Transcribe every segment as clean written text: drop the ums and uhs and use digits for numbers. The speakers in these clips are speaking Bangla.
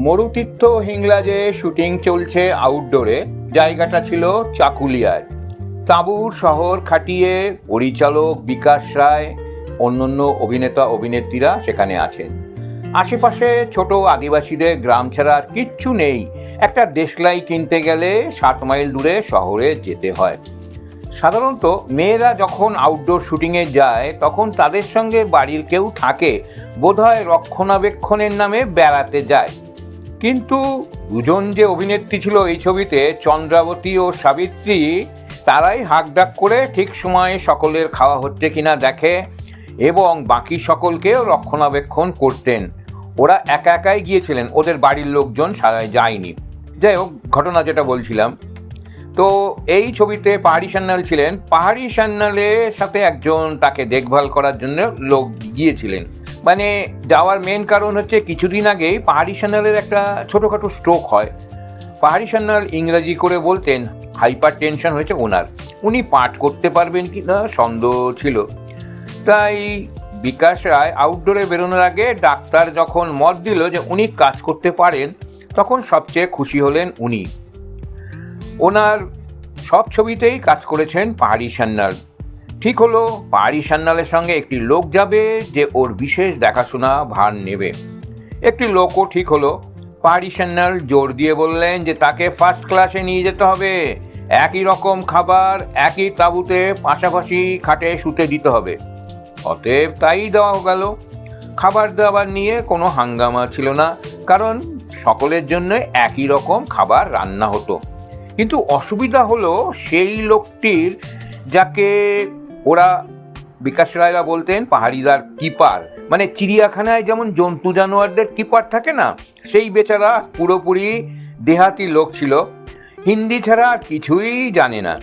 মরুতীর্থ হিংলাজে শুটিং চলছে আউটডোরে। জায়গাটা ছিল চাকুলিয়ায়। তাঁবুর শহর খাটিয়ে পরিচালক বিকাশ রায়, অন্যান্য অভিনেতা অভিনেত্রীরা সেখানে আছেন। আশেপাশে ছোট আদিবাসীদের গ্রাম ছাড়া আর কিচ্ছু নেই। একটা দেশলাই কিনতে গেলে 7 মাইল দূরে শহরে যেতে হয়। সাধারণত মেয়েরা যখন আউটডোর শুটিংয়ে যায় তখন তাদের সঙ্গে বাড়ির কেউ থাকে, বোধহয় রক্ষণাবেক্ষণের নামে বেড়াতে যায়। কিন্তু দুজন যে অভিনেত্রী ছিল এই ছবিতে, চন্দ্রাবতী ও সাবিত্রী, তারাই হাঁকডাক করে ঠিক সময়ে সকলের খাওয়া হচ্ছে কিনা দেখে এবং বাকি সকলকেও রক্ষণাবেক্ষণ করতেন। ওরা একা একাই গিয়েছিলেন, ওদের বাড়ির লোকজন যায়নি। যাই হোক, ঘটনা যেটা বলছিলাম, তো এই ছবিতে পাহাড়ি সান্যাল ছিলেন। পাহাড়ি সান্যালের সাথে একজন তাকে দেখভাল করার জন্য লোক গিয়েছিলেন। মানে যাওয়ার মেন কারণ হচ্ছে কিছুদিন আগেই পাহাড়ি সান্যালের একটা ছোটোখাটো স্ট্রোক হয়। পাহাড়ি সান্যাল ইংরাজি করে বলতেন, হাইপার টেনশন হয়েছে ওনার। উনি পাঠ করতে পারবেন কি না সন্দেহ ছিল। তাই বিকাশ রায় আউটডোরে বেরোনোর আগে ডাক্তার যখন মত দিল যে উনি কাজ করতে পারেন, তখন সবচেয়ে খুশি হলেন উনি। ওনার সব ছবিতেই কাজ করেছেন পাহাড়ি সান্যাল। ঠিক হলো পাহাড়ি সান্যালের সঙ্গে একটি লোক যাবে যে ওর বিশেষ দেখাশোনা ভার নেবে। একটি লোকও ঠিক হলো। পাহাড়ি সান্যাল জোর দিয়ে বললেন যে তাকে ফার্স্ট ক্লাসে নিয়ে যেতে হবে, একই রকম খাবার একই তাঁবুতে পাশাপাশি খাটে শুতে দিতে হবে। অতএব তাই দেওয়া গেল। খাবার দাবার নিয়ে কোনো হাঙ্গামা ছিল না, কারণ সকলের জন্য একই রকম খাবার রান্না হতো। কিন্তু অসুবিধা হলো সেই লোকটির, যাকে ওরা বিকাশ রায়রা বলতেন পাহাড়িদার কিপার। মানে চিড়িয়াখানায় যেমন জন্তু জানোয়ারদের কিপার থাকে না, সেই বেচারা পুরোপুরি দেহাতি লোক ছিল। হিন্দি ছাড়া আর কিছুই জানে না।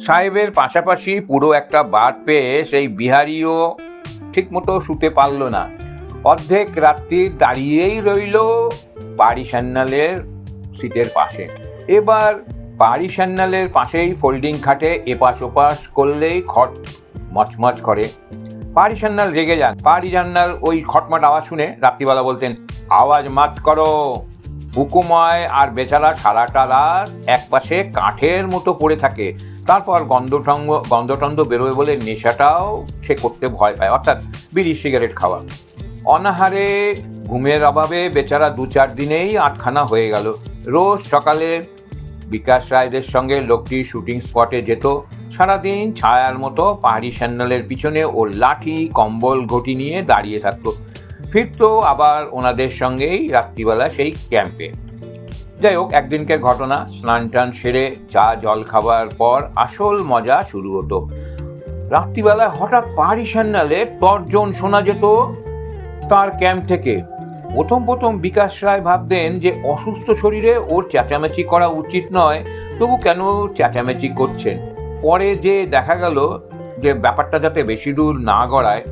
সাহেবের পাশাপাশি পুরো একটা বার্থ পেয়ে সেই বিহারিও ঠিকমতো শুতে পারল না। অর্ধেক রাত্রি দাঁড়িয়েই রইল পাহাড়ি সান্যালের সিটের পাশে। এবার পাহাড়ি সান্যালের পাশেই ফোল্ডিং খাটে এপাশ ওপাশ করলেই খট মচমচ করে। পাহাড়ি সান্যাল রেগে যান। পাহাড়ি সান্যাল ওই খটমট আওয়াজ শুনে রাত্রিবেলা বলতেন, আওয়াজ মাত করো। হুকুময় আর বেচারা সারাটা রাত একপাশে কাঠের মতো পড়ে থাকে। তারপর গন্ধটন্ধ বেরোয় বলে নেশাটাও সে করতে ভয় পায়, অর্থাৎ বিড়ি সিগারেট খাওয়া। অনাহারে ঘুমের অভাবে বেচারা 2-4 দিনেই 8খানা হয়ে গেল। রোজ সকালে বিকাশ রায়দের সঙ্গে লোকটি শুটিং স্পটে যেত। সারাদিন ছায়ার মতো পাহাড়ি সান্যালের পিছনে ও লাঠি কম্বল ঘটি নিয়ে দাঁড়িয়ে থাকতো। ফিরতো আবার ওনাদের সঙ্গেই রাত্রিবেলা সেই ক্যাম্পে। যাই হোক, একদিনকার ঘটনা। স্নান টান সেরে চা জল খাবার পর আসল মজা শুরু হতো। রাত্রিবেলায় হঠাৎ পাহাড়ি সান্যালের তর্জন শোনা যেত তার ক্যাম্প থেকে। প্রথম বিকাশ রায় ভাবতেন যে অসুস্থ শরীরে ওর চেঁচামেচি করা উচিত নয়, তবু কেন চেঁচামেচি করছেন। পরে যে দেখা গেল যে ব্যাপারটা যাতে বেশি দূর না গড়ায়,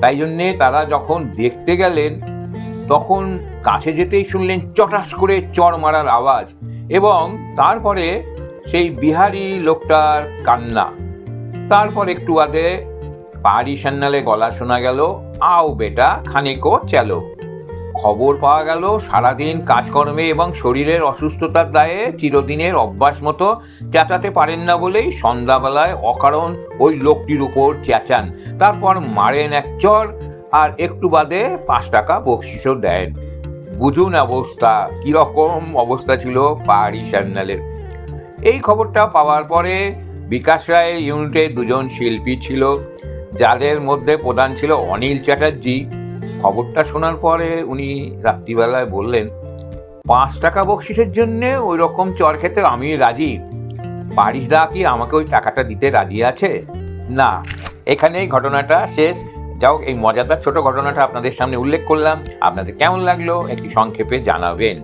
তাই জন্যে তারা যখন দেখতে গেলেন তখন কাছে যেতেই শুনলেন চটাস করে চড় মারার আওয়াজ এবং তারপরে সেই বিহারি লোকটার কান্না। তারপর একটু বাদে পাহাড়ি সান্যালে গলা শোনা গেল, আও বেটা খানিকো চলো। খবর পাওয়া গেল সারাদিন কাজকর্মে এবং শরীরের অসুস্থতার দায়ে চিরদিনের অভ্যাস মতো চেঁচাতে পারেন না বলেই সন্ধ্যাবেলায় অকারণ ওই লোকটির উপর চেঁচান। তারপর মারেন এক চর আর একটু বাদে 5 টাকা বকশিসও দেন। বুঝুন অবস্থা, কিরকম অবস্থা ছিল পাহাড়ি সান্যালের। এই খবরটা পাওয়ার পরে বিকাশ রায়ের ইউনিটে 2জন শিল্পী ছিল, যাদের মধ্যে প্রধান ছিল অনিল চ্যাটার্জি। খবরটা শোনার পরে উনি রাত্রিবেলায় বললেন, 5 টাকা বকশিসের জন্যে ওই রকম চর খেতে আমি রাজি। পাহাড়িদা কি আমাকে ওই টাকাটা দিতে রাজি আছে? না। এখানেই ঘটনাটা শেষ। যাও, এই মজাদার ছোট ঘটনাটা আপনাদের সামনে উল্লেখ করলাম। আপনাদের কেমন লাগলো একটি সংক্ষেপে জানাবেন।